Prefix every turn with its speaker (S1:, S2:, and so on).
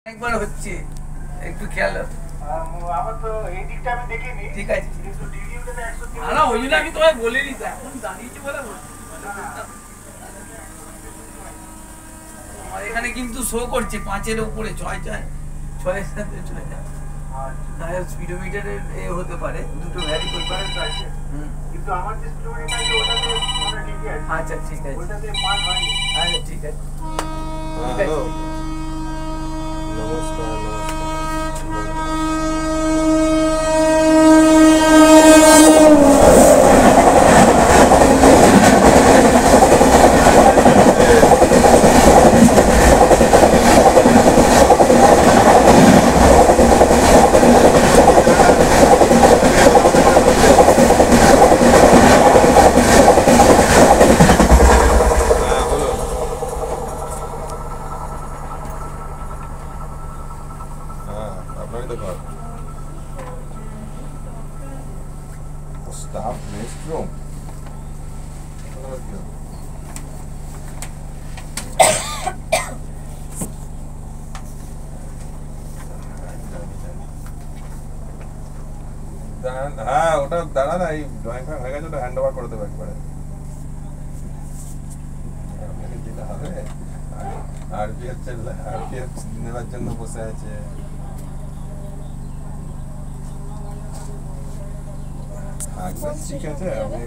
S1: একবার হচ্ছে একটু খেয়াল
S2: আমার তো এই দিকটা আমি দেখিনি।
S1: ঠিক আছে
S2: কিন্তু ডিভিউটাতে 103
S1: না ওই জন্য আমি তোমায় বলিনি তো এখন দাঁড়িয়েছি বলে আমার এখানে কিন্তু শো করছে 5-এর উপরে 6-6-6-এর সাথে 6 স্পিডোমিটারের এ হতে পারে দুটো ভ্যারি করতে পারে
S2: আছে। কিন্তু আমার যে স্পিডোমিটার আছে ওটাতে মানে ঠিকই আছে।
S1: আচ্ছা ঠিক আছে
S2: ওটাতে 5 হয়নি।
S1: আচ্ছা ঠিক আছে
S3: হ্যালো নমস্কার staff restroom. হ্যাঁ ওটা দাঁড়া না এই ড্রয়িং ফ্যান হয়ে গেছে ওটা হ্যান্ড ওভার করে দেবো একবারে আপনাকে দিতে হবে আরপিএফ নেওয়ার জন্য বসে আছে ঠিক আছে আমি